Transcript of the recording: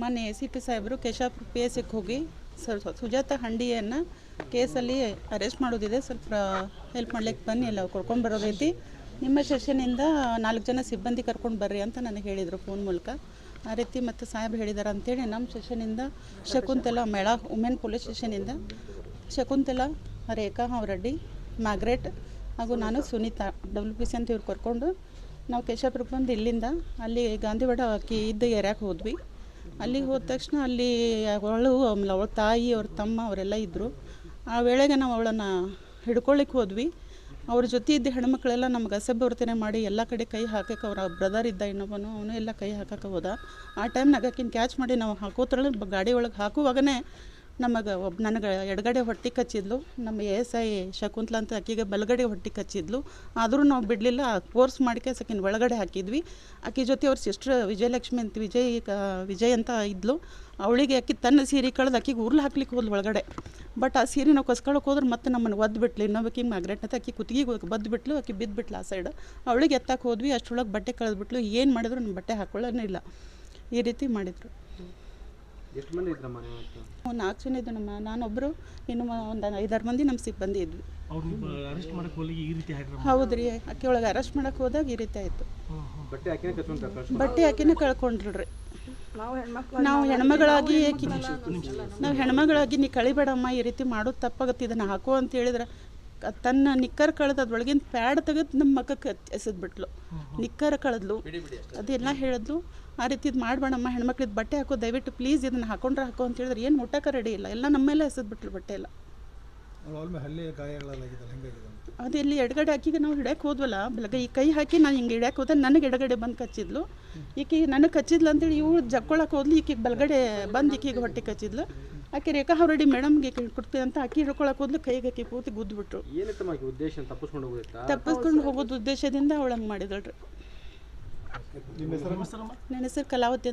ಮೊನ್ನೆ ACP ಸಾಹೇಬರು ಕೇಶಾಪುರ PSಗೆ ಹೋಗಿ ಸುಜಾತ ಹಂಡಿಯನ್ನು ಕೇಸಲ್ಲಿ ಅರೆಸ್ಟ್ ಮಾಡೋದಿದೆ, ಸ್ವಲ್ಪ ಹೆಲ್ಪ್ ಮಾಡ್ಲಿಕ್ಕೆ ಬನ್ನಿ, ಎಲ್ಲ ಕರ್ಕೊಂಡು ಬರೋದೈತಿ, ನಿಮ್ಮ ಸೆಷನಿಂದ 4 ಜನ ಸಿಬ್ಬಂದಿ ಕರ್ಕೊಂಡು ಬರ್ರಿ ಅಂತ ನನಗೆ ಹೇಳಿದರು ಫೋನ್ ಮೂಲಕ. ಆ ರೀತಿ ಮತ್ತು ಸಾಹೇಬ್ರು ಹೇಳಿದ್ದಾರೆ ಅಂಥೇಳಿ ನಮ್ಮ ಸೆಷನಿಂದ ಶಕುಂತಲಾ ಮೇಳ ವುಮೆನ್ ಪೊಲೀಸ್ ಸ್ಟೇಷನಿಂದ ಶಕುಂತಲಾ, ರೇಖಾ ರೆಡ್ಡಿ, ಮ್ಯಾಗ್ರೆಟ್ ಹಾಗೂ ನಾನು ಸುನೀತಾ WPC ಅಂತ ಇವ್ರು ಕರ್ಕೊಂಡು ನಾವು ಕೇಶಾಪುರಕ್ಕೆ ಬಂದು ಇಲ್ಲಿಂದ ಅಲ್ಲಿ ಗಾಂಧಿವಾಡ ಇದ್ದ ಏರಿಯಾಕ್ಕೆ ಹೋದ್ವಿ. ಅಲ್ಲಿಗೆ ಹೋದ ತಕ್ಷಣ ಅಲ್ಲಿ ಅವಳು ಆಮೇಲೆ ಅವಳ ತಾಯಿ, ಅವ್ರ ತಮ್ಮ ಅವರೆಲ್ಲ ಇದ್ದರು. ಆ ವೇಳೆಗೆ ನಾವು ಅವಳನ್ನು ಹಿಡ್ಕೊಳ್ಳಿಕ್ಕೆ ಹೋದ್ವಿ. ಅವ್ರ ಜೊತೆ ಇದ್ದ ಹೆಣ್ಮಕ್ಳೆಲ್ಲ ನಮ್ಗೆ ಅಸಭ್ಯ ವರ್ತನೆ ಮಾಡಿ ಎಲ್ಲ ಕಡೆ ಕೈ ಹಾಕಕ್ಕೆ, ಅವ್ರ ಬ್ರದರ್ ಇದ್ದ ಇನ್ನೊಬ್ಬನು, ಅವನು ಎಲ್ಲ ಕೈ ಹಾಕಕ್ಕೆ ಹೋದ. ಆ ಟೈಮ್ನಾಗ ಆಕಿನ ಕ್ಯಾಚ್ ಮಾಡಿ ನಾವು ಹಾಕೋದ್ರೊಳಗೆ ಗಾಡಿ ಒಳಗೆ ಹಾಕುವಾಗನೇ ನನಗೆ ಎಡಗಡೆ ಹೊಟ್ಟೆ ಕಚ್ಚಿದ್ಲು, ನಮ್ಮ ASI ಶಕುಂತಲಾ ಅಂತ ಆಕಿಗೆ ಬಲಗಡೆ ಹೊಟ್ಟೆ ಕಚ್ಚಿದ್ಲು. ಆದರೂ ನಾವು ಬಿಡಲಿಲ್ಲ, ಫೋರ್ಸ್ ಮಾಡಿಕೆ ಆಕಿನ ಒಳಗಡೆ ಹಾಕಿದ್ವಿ. ಆಕೆ ಜೊತೆ ಅವ್ರ ಸಿಸ್ಟ್ರ್ ವಿಜಯಲಕ್ಷ್ಮಿ ಅಂತ ವಿಜಯ್ ಅಂತ ಇದ್ಲು. ಅವಳಿಗೆ ಆಕೆ ತನ್ನ ಸೀರೆ ಕಳೆದು ಆಕಿಗೆ ಉರ್ಲು ಹಾಕ್ಲಿಕ್ಕೆ ಹೋದ್ಲು ಒಳಗಡೆ. ಬಟ್ ಆ ಸೀರೆ ನಾವು ಕಸ್ಕೊಳಕ್ಕೆ ಹೋದ್ರೆ ಮತ್ತೆ ನಮ್ಮನ್ನು ಒದ್ಬಿಟ್ಲು. ಇನ್ನೊಬ್ಬಕಿ ಮ್ಯಾಗ್ರೆಟ್ ಅಂತ ಆಕೆ ಕುತ್ತಿಗೆ ಬದ್ದುಬಿಟ್ಲು, ಆಕೆ ಬಿದ್ದುಬಿಟ್ಲು ಆ ಸೈಡ್. ಅವಳಿಗೆ ಎತ್ತಕ್ಕೆ ಹೋದ್ವಿ, ಅಷ್ಟರೊಳಗೆ ಬಟ್ಟೆ ಕಳೆದ್ಬಿಟ್ಲು. ಏನು ಮಾಡಿದ್ರು ನಮ್ಮ ಬಟ್ಟೆ ಹಾಕೊಳ್ಳೋನೇ ಇಲ್ಲ, ಈ ರೀತಿ ಮಾಡಿದರು. ಎಷ್ಟು ಮಂದಿ ಇದ್ರಮ್ಮ ನೀವು? 4 ಜನ ಇದ್ದು ನಮ್ಮ, ನಾನೊಬ್ಬರು, ಇನ್ನು ಒಂದು 5-6 ಮಂದಿ ನಮ್ಮ ಸಿಬ್ಬಂದಿ ಇದ್ವಿ. ಹೌದು ರೀ, ಆಕೆ ಒಳಗೆ ಅರೆಸ್ಟ್ ಮಾಡಕ್ಕೆ ಹೋದಾಗ ಈ ರೀತಿ ಆಯಿತು. ಬಟ್ಟೆ ಆಕಿನೇ ಕಳ್ಕೊಂಡ್ರಿ. ನಾವು ಹೆಣ್ಮಗಳಾಗಿ ನೀ ಕಳಿಬೇಡಮ್ಮ, ಈ ರೀತಿ ಮಾಡೋದು ತಪ್ಪಾಗತ್ತೆ, ಇದನ್ನು ಹಾಕೋ ಅಂತ ಹೇಳಿದ್ರೆ ತನ್ನ ನಿಕ್ಕರ್ ಕಳೆದು ಅದ್ರೊಳಗಿನ ಪ್ಯಾಡ್ ತೆಗೆದು ನಮ್ಮ ಮಕ್ಕಕ್ಕೆ ಎಸೆದ್ಬಿಟ್ಲು. ನಿಕ್ಕರ್ ಕಳೆದ್ಲು, ಅದೆಲ್ಲ ಹೇಳಿದ್ಲು. ಆ ರೀತಿ ಇದು ಮಾಡಬೇಡಮ್ಮ, ಹೆಣ್ಮಕ್ಳಿದ್ದು ಬಟ್ಟೆ ಹಾಕೋ, ದಯವಿಟ್ಟು ಪ್ಲೀಸ್ ಇದನ್ನು ಹಾಕೊಂಡ್ರೆ ಹಾಕೋ ಅಂತ ಹೇಳಿದ್ರೆ ಏನು ಮುಟ್ಟಕ್ಕೆ ರೆಡಿ ಇಲ್ಲ, ಎಲ್ಲ ನಮ್ಮೇಲೆ ಎಸೆದ್ಬಿಟ್ಲು ಬಟ್ಟೆ ಎಲ್ಲ. ಅದು ಇಲ್ಲಿ ಎಡಗಡೆ ಆಕಿಗೆ ನಾವು ಹಿಡ್ಯಕ್ಕೆ ಹೋದ್ವಲ್ಲ, ಬೆಳಗ್ಗೆ ಈ ಕೈ ಹಾಕಿ ನಾನು ಹಿಂಗೆ ಹಿಡ್ಯಕ್ಕೆ ಹೋದೆ, ನನಗೆ ಎಡಗಡೆ ಬಂದು ಕಚ್ಚಿದ್ಲು. ಈಕೆ ನನಗೆ ಕಚ್ಚಿದ್ಲು ಅಂತೇಳಿ ಇವ್ರು ಜಕ್ಕೊಳಕ್ಕೆ ಹೋದ್ಲು, ಈಕೆಗೆ ಬಲಗಡೆ ಬಂದು ಈಕೆಗೆ ಹೊಟ್ಟೆ ಕಚ್ಚಿದ್ಲು. ಆಕೆ ರೇಖಾ ರೆಡ್ಡಿ ಮೇಡಮ್ಗೆ ಕೊಡ್ತೀವಿ ಅಂತ ಆಕೆ ಹಿಡ್ಕೊಳಕ್ಕೆ ಹೋದ್ಲು, ಕೈಗೆ ಆಕೆ ಪೂರ್ತಿ ಗುದ್ದುಬಿಟ್ರು. ತಪ್ಪಿಸ್ಕೊಂಡು ಹೋಗೋದು ಉದ್ದೇಶದಿಂದ ಅವಳು ಹಂಗೆ ಮಾಡಿದಳ್ರಿ. ನನ್ನ ಹೆಸರು ಕಲಾವತಿ ಅಂತ.